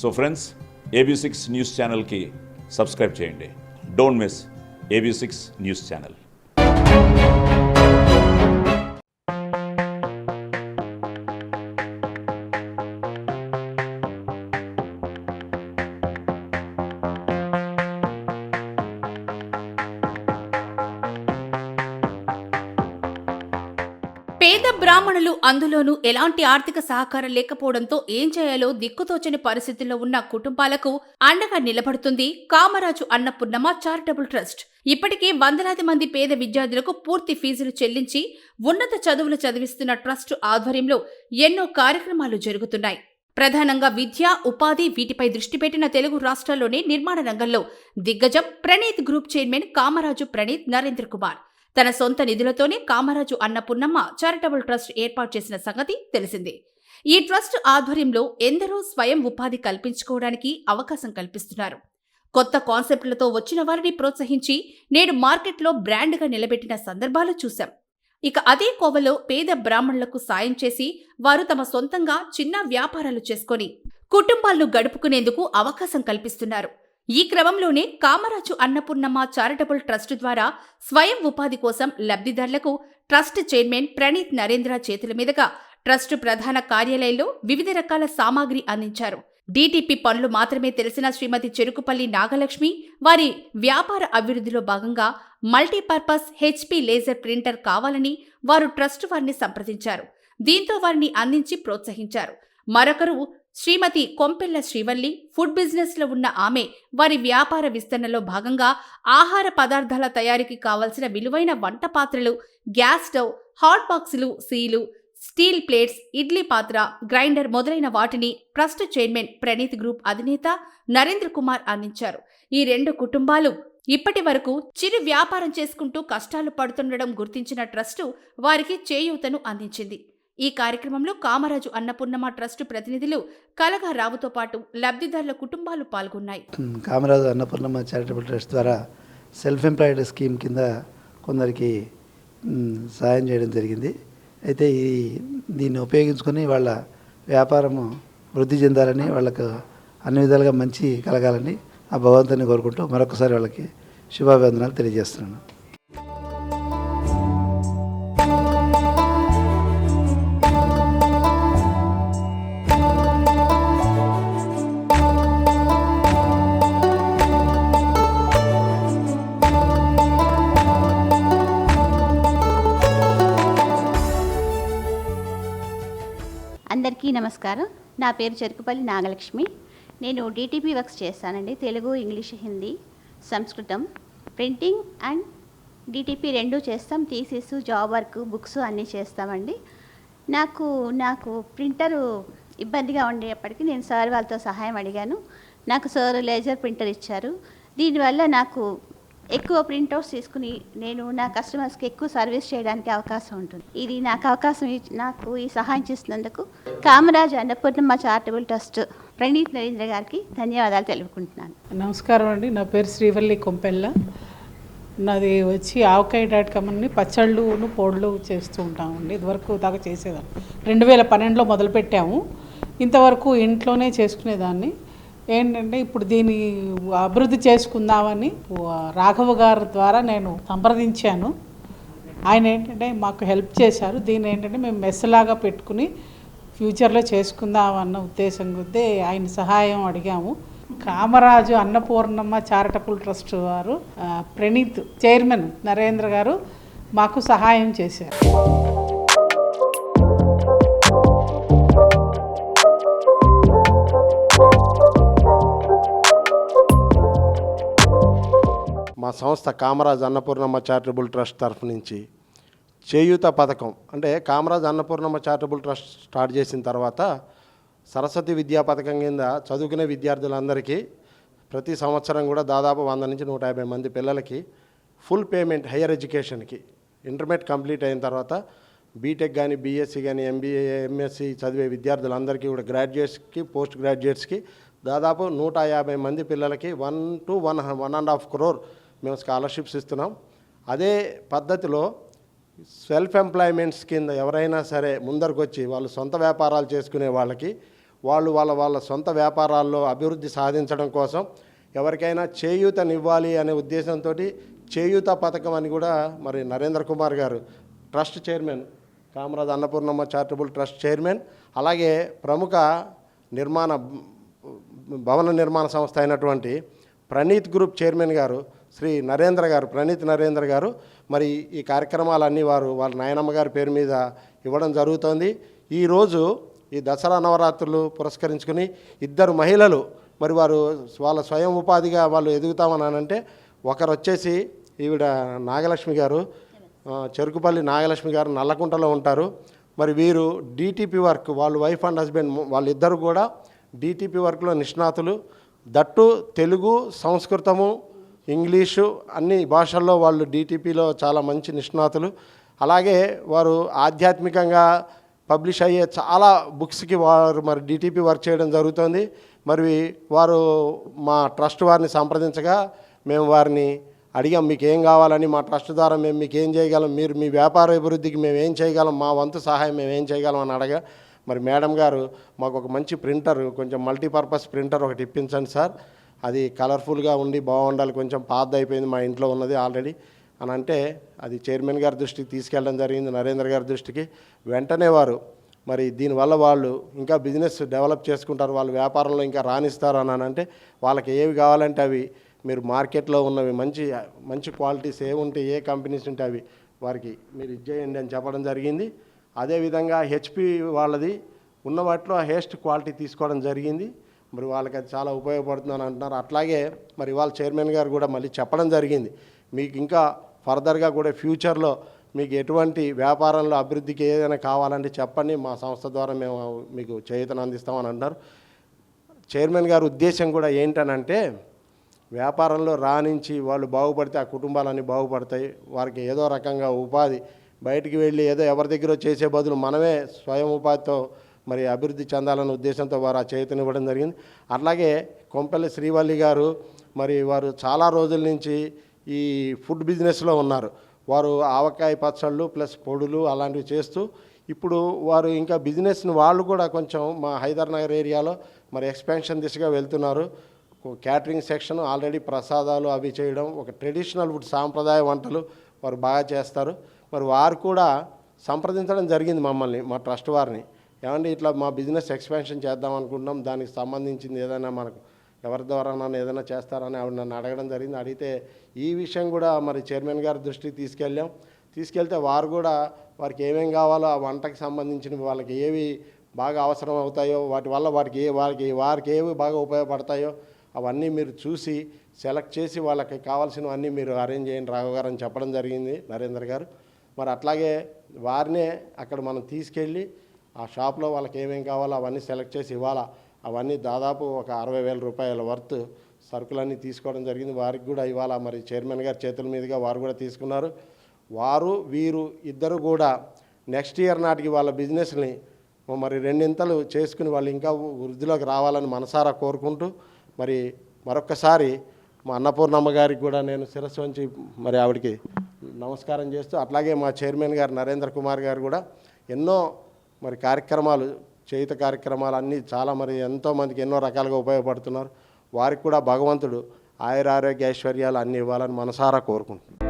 So friends, AB6 news ఛానల్కి subscribe చేయండి. Don't miss AB6 news channel. పేద బ్రాహ్మణులు, అందులోనూ ఎలాంటి ఆర్థిక సహకారం లేకపోవడంతో ఏం చేయాలో దిక్కుతోచని పరిస్థితుల్లో ఉన్న కుటుంబాలకు అండగా నిలబడుతుంది కామరాజు అన్నపూర్ణమ్మ చారిటబుల్ ట్రస్ట్. ఇప్పటికే వందలాది మంది పేద విద్యార్థులకు పూర్తి ఫీజులు చెల్లించి ఉన్నత చదువులు చదివిస్తున్న ట్రస్ట్ ఆధ్వర్యంలో ఎన్నో కార్యక్రమాలు జరుగుతున్నాయి. ప్రధానంగా విద్య, ఉపాధి వీటిపై దృష్టి పెట్టిన తెలుగు రాష్ట్రాల్లోనే నిర్మాణ రంగంలో దిగ్గజం ప్రణీత్ గ్రూప్ చైర్మన్ కామరాజు ప్రణీత్ నరేంద్ర కుమార్ తన సొంత నిధులతోనే కామరాజు అన్నపూర్ణమ్మ చారిటబుల్ ట్రస్ట్ ఏర్పాటు చేసిన సంగతి తెలిసిందే. ఈ ట్రస్ట్ ఆధ్వర్యంలో ఎందరో స్వయం ఉపాధి కల్పించుకోవడానికి అవకాశం కల్పిస్తున్నారు. కొత్త కాన్సెప్టులతో వచ్చిన వారిని ప్రోత్సహించి నేడు మార్కెట్లో బ్రాండ్గా నిలబెట్టిన సందర్భాలు చూశాం. ఇక అదే కోవలో పేద బ్రాహ్మణులకు సాయం చేసి వారు తమ సొంతంగా చిన్న వ్యాపారాలు చేసుకొని కుటుంబాలను గడుపుకునేందుకు అవకాశం కల్పిస్తున్నారు. ఈ క్రమంలోనే కామరాజు అన్నపూర్ణమ్మ చారిటబుల్ ట్రస్ట్ ద్వారా స్వయం ఉపాధి కోసం లబ్ధిదారులకు ట్రస్ట్ చైర్మన్ ప్రణీత్ నరేంద్ర చేతుల మీదుగా ట్రస్ట్ ప్రధాన కార్యాలయంలో వివిధ రకాల సామాగ్రి అందించారు. DTP పనులు మాత్రమే తెలిసిన శ్రీమతి చెరుకుపల్లి నాగలక్ష్మి వారి వ్యాపార అభివృద్ధిలో భాగంగా మల్టీపర్పస్ HP లేజర్ ప్రింటర్ కావాలని వారు ట్రస్ట్ వారిని సంప్రదించారు. దీంతో వారిని అందించి ప్రోత్సహించారు. మరొకరు శ్రీమతి కొంపెల్ల శ్రీవల్లి. ఫుడ్ బిజినెస్ లో ఉన్న ఆమె వారి వ్యాపార విస్తరణలో భాగంగా ఆహార పదార్థాల తయారీకి కావలసిన విలువైన వంట పాత్రలు, గ్యాస్ స్టవ్, హాట్ బాక్సులు, సీలు, స్టీల్ ప్లేట్స్, ఇడ్లీ పాత్ర, గ్రైండర్ మొదలైన వాటిని ట్రస్ట్ చైర్మన్ ప్రణీత్ గ్రూప్ అధినేత నరేంద్ర కుమార్ అందించారు. ఈ రెండు కుటుంబాలు ఇప్పటి వరకు చిరు వ్యాపారం చేసుకుంటూ కష్టాలు పడుతుండడం గుర్తించిన ట్రస్టు వారికి చేయూతను అందించింది. ఈ కార్యక్రమంలో కామరాజు అన్నపూర్ణమ్మ ట్రస్ట్ ప్రతినిధులు కలగా రావుతో పాటు లబ్ధిదారుల కుటుంబాలు పాల్గొన్నాయి. కామరాజు అన్నపూర్ణమ్మ చారిటబుల్ ట్రస్ట్ ద్వారా సెల్ఫ్ ఎంప్లాయిడ్ స్కీమ్ కింద కొందరికి సాయం చేయడం జరిగింది. అయితే దీన్ని ఉపయోగించుకొని వాళ్ళ వ్యాపారము వృద్ధి చెందాలని, వాళ్ళకు అన్ని విధాలుగా మంచి కలగాలని ఆ భగవంతుని కోరుకుంటూ మరొకసారి వాళ్ళకి శుభాభివందనాలు తెలియజేస్తున్నాను. అందరికీ నమస్కారం. నా పేరు చెరుకుపల్లి నాగలక్ష్మి. నేను DTP వర్క్స్ చేస్తానండి. తెలుగు, ఇంగ్లీష్, హిందీ, సంస్కృతం, ప్రింటింగ్ అండ్ DTP రెండూ చేస్తాం. థీసిస్, జాబ్ వర్క్, బుక్స్ అన్నీ చేస్తామండి. నాకు ప్రింటరు ఇబ్బందిగా ఉండేప్పటికీ నేను సార్ వాళ్ళతో సహాయం అడిగాను. నాకు సార్ లేజర్ ప్రింటర్ ఇచ్చారు. దీనివల్ల నాకు ఎక్కువ ప్రింట్అవుట్స్ తీసుకుని నేను నా కస్టమర్స్కి ఎక్కువ సర్వీస్ చేయడానికి అవకాశం ఉంటుంది. ఇది నాకు ఈ సహాయం చేసినందుకు కామరాజు అన్నపూర్ణమ్మ చారిటబుల్ ట్రస్ట్ ప్రణీత్ నరేంద్ర గారికి ధన్యవాదాలు తెలుపుకుంటున్నాను. నమస్కారం అండి. నా పేరు శ్రీవల్లి కొంపెల్ల. నాది వచ్చి ఆవకాయ.com అని పచ్చళ్ళును పొడులు చేస్తూ ఉంటామండి. ఇదివరకు దాకా చేసేదాన్ని. 2012లో మొదలుపెట్టాము. ఇంతవరకు ఇంట్లోనే చేసుకునేదాన్ని. ఏంటంటే ఇప్పుడు దీన్ని అభివృద్ధి చేసుకుందామని రాఘవ గారి ద్వారా నేను సంప్రదించాను. ఆయన ఏంటంటే మాకు హెల్ప్ చేశారు. దీన్ని ఏంటంటే మేము మెస్లాగా పెట్టుకుని ఫ్యూచర్లో చేసుకుందామన్న ఉద్దేశం కొద్దీ ఆయన సహాయం అడిగాము. కామరాజు అన్నపూర్ణమ్మ చారిటబుల్ ట్రస్ట్ వారు ప్రణీత్ చైర్మన్ నరేంద్ర గారు మాకు సహాయం చేశారు. మా సంస్థ కామరాజు అన్నపూర్ణమ్మ చారిటబుల్ ట్రస్ట్ తరఫు నుంచి చేయూత పథకం అంటే కామరాజు అన్నపూర్ణమ్మ చారిటబుల్ ట్రస్ట్ స్టార్ట్ చేసిన తర్వాత సరస్వతి విద్యా పథకం కింద చదువుకునే విద్యార్థులందరికీ ప్రతి సంవత్సరం కూడా దాదాపు 100 నుంచి 150 మంది పిల్లలకి ఫుల్ పేమెంట్ హైయర్ ఎడ్యుకేషన్కి ఇంటర్మీడియట్ కంప్లీట్ అయిన తర్వాత బీటెక్ కానీ, BSc కానీ, MBA, MSc చదివే విద్యార్థులందరికీ కూడా గ్రాడ్యుయేట్స్కి, పోస్ట్ గ్రాడ్యుయేట్స్కి దాదాపు 150 మంది పిల్లలకి 1 to 1.5 crore మేము స్కాలర్షిప్స్ ఇస్తున్నాం. అదే పద్ధతిలో సెల్ఫ్ ఎంప్లాయ్మెంట్స్ కింద ఎవరైనా సరే ముందరకు వచ్చి వాళ్ళు సొంత వ్యాపారాలు చేసుకునే వాళ్ళకి వాళ్ళు వాళ్ళ సొంత వ్యాపారాల్లో అభివృద్ధి సాధించడం కోసం ఎవరికైనా చేయూతనివ్వాలి అనే ఉద్దేశంతో చేయూత పథకం అని కూడా మరి నరేంద్ర కుమార్ గారు ట్రస్ట్ చైర్మన్, కామరాజ్ అన్నపూర్ణమ్మ చారిటబుల్ ట్రస్ట్ చైర్మన్, అలాగే ప్రముఖ భవన నిర్మాణ సంస్థ అయినటువంటి ప్రణీత్ గ్రూప్ చైర్మన్ గారు శ్రీ ప్రణీత్ నరేంద్ర గారు మరి ఈ కార్యక్రమాలన్నీ వాళ్ళ నాయనమ్మ గారి పేరు మీద ఇవ్వడం జరుగుతోంది. ఈరోజు ఈ దసరా నవరాత్రులు పురస్కరించుకుని 2 మహిళలు మరి వాళ్ళ స్వయం ఉపాధిగా వాళ్ళు ఎదుగుతామని అంటే, ఒకరు వచ్చేసి ఈవిడ నాగలక్ష్మి గారు, చెరుకుపల్లి నాగలక్ష్మి గారు నల్లకుంటలో ఉంటారు. మరి వీరు డిటిపి వర్క్, వాళ్ళు వైఫ్ అండ్ హస్బెండ్ వాళ్ళిద్దరు కూడా డిటిపి వర్క్లో నిష్ణాతులు. దట్టు తెలుగు, సంస్కృతము, ఇంగ్లీషు అన్ని భాషల్లో వాళ్ళు డిటిపిలో చాలా మంచి నిష్ణాతులు. అలాగే వారు ఆధ్యాత్మికంగా పబ్లిష్ అయ్యే చాలా బుక్స్కి వారు మరి డిటిపి వర్క్ చేయడం జరుగుతుంది. మరి వారు మా ట్రస్ట్ వారిని సంప్రదించగా మేము వారిని అడిగాం, మీకు ఏం కావాలని, మా ట్రస్ట్ ద్వారా మేము మీకు ఏం చేయగలం, మీరు మీ వ్యాపార అభివృద్ధికి మేము ఏం చేయగలం, మా వంతు సహాయం మేము ఏం చేయగలం అని అడగా మరి మేడం గారు మాకు ఒక మంచి ప్రింటర్, కొంచెం మల్టీపర్పస్ ప్రింటర్ ఒకటి ఇప్పించండి సార్, అది కలర్ఫుల్గా ఉండి బాగుండాలి, కొంచెం పాత అయిపోయింది, మా ఇంట్లో ఉన్నది ఆల్రెడీ అని అంటే అది చైర్మన్ గారి దృష్టికి తీసుకెళ్ళడం జరిగింది, నరేంద్ర గారి దృష్టికి. వెంటనే వారు మరి దీనివల్ల వాళ్ళు ఇంకా బిజినెస్ డెవలప్ చేసుకుంటారు, వాళ్ళ వ్యాపారంలో ఇంకా రాణిస్తారు అని అంటే వాళ్ళకి ఏవి కావాలంటే అవి మీరు మార్కెట్లో ఉన్నవి మంచి క్వాలిటీస్ ఏ ఉంటే, ఏ కంపెనీస్ ఉంటే అవి వారికి మీరు ఇచ్చేయండి అని చెప్పడం జరిగింది. అదేవిధంగా హెచ్పి వాళ్ళది ఉన్న వాటిలో హైయెస్ట్ క్వాలిటీ తీసుకోవడం జరిగింది. మరి వాళ్ళకి అది చాలా ఉపయోగపడుతుందని అంటున్నారు. అట్లాగే మరి వాళ్ళ చైర్మన్ గారు కూడా మళ్ళీ చెప్పడం జరిగింది, మీకు ఇంకా ఫర్దర్గా కూడా ఫ్యూచర్లో మీకు ఎటువంటి వ్యాపారంలో అభివృద్ధికి ఏదైనా కావాలంటే చెప్పండి, మా సంస్థ ద్వారా మేము మీకు చేయూతను అందిస్తామని అంటున్నారు. చైర్మన్ గారి ఉద్దేశం కూడా ఏంటనంటే, వ్యాపారంలో రాణించి వాళ్ళు బాగుపడితే ఆ కుటుంబాలన్నీ బాగుపడతాయి, వారికి ఏదో రకంగా ఉపాధి, బయటికి వెళ్ళి ఏదో ఎవరి దగ్గర చేసే బదులు మనమే స్వయం ఉపాధితో మరి అభివృద్ధి చెందాలనే ఉద్దేశంతో వారు ఆ చేయూతనివ్వడం జరిగింది. అట్లాగే కొంపెల్లి శ్రీవల్లి గారు మరి వారు చాలా రోజుల నుంచి ఈ ఫుడ్ బిజినెస్లో ఉన్నారు. వారు ఆవకాయ పచ్చళ్ళు ప్లస్ పొడులు అలాంటివి చేస్తూ ఇప్పుడు వారు ఇంకా బిజినెస్ని వాళ్ళు కూడా కొంచెం మా హైదర్ నగర్ ఏరియాలో మరి ఎక్స్పాన్షన్ దిశగా వెళ్తున్నారు. క్యాటరింగ్ సెక్షన్ ఆల్రెడీ ప్రసాదాలు అవి చేయడం, ఒక ట్రెడిషనల్ ఫుడ్ సాంప్రదాయ వంటలు వారు బాగా చేస్తారు. మరి వారు కూడా సంప్రదించడం జరిగింది మమ్మల్ని, మా ట్రస్ట్ వారిని, ఏమంటే ఇట్లా మా బిజినెస్ ఎక్స్పాన్షన్ చేద్దాం అనుకుంటున్నాం, దానికి సంబంధించింది ఏదైనా మనకు ఎవరి ద్వారా నన్ను ఏదైనా చేస్తారని ఆవిడ నన్ను అడగడం జరిగింది. అడిగితే ఈ విషయం కూడా మరి చైర్మన్ గారి దృష్టికి తీసుకెళ్తే వారు కూడా వారికి ఏమేం కావాలో ఆ వంటకి సంబంధించినవి, వాళ్ళకి ఏవి బాగా అవసరం అవుతాయో, వాటి వల్ల వారికి ఏవి బాగా ఉపయోగపడతాయో అవన్నీ మీరు చూసి సెలెక్ట్ చేసి వాళ్ళకి కావాల్సినవన్నీ మీరు అరేంజ్ చేయండి రాఘవ గారు అని చెప్పడం జరిగింది నరేంద్ర గారు. మరి అట్లాగే వారినే అక్కడ మనం తీసుకెళ్ళి ఆ షాప్లో వాళ్ళకి ఏమేం కావాలో అవన్నీ సెలెక్ట్ చేసి ఇవ్వాలా. అవన్నీ దాదాపు ఒక 60,000 రూపాయల వర్త్ సరుకులన్నీ తీసుకోవడం జరిగింది. వారికి కూడా ఇవాళ మరి చైర్మన్ గారి చేతుల మీదుగా వారు కూడా తీసుకున్నారు. వీరు ఇద్దరు కూడా నెక్స్ట్ ఇయర్ నాటికి వాళ్ళ బిజినెస్ని మరి 2 ఇంతలు చేసుకుని వాళ్ళు ఇంకా వృద్ధిలోకి రావాలని మనసారా కోరుకుంటూ మరి మరొక్కసారి మా అన్నపూర్ణమ్మ గారికి కూడా నేను శిరస్సు వంచి మరి ఆవిడకి నమస్కారం చేస్తూ, అట్లాగే మా చైర్మన్ గారు నరేంద్ర కుమార్ గారు కూడా ఎన్నో మరి చేయుత కార్యక్రమాలు అన్నీ చాలా మరి ఎంతోమందికి ఎన్నో రకాలుగా ఉపయోగపడుతున్నారు. వారికి కూడా భగవంతుడు ఆయురారోగ్య ఐశ్వర్యాలు అన్నీ ఇవ్వాలని మనసారా కోరుకుంటున్నాను.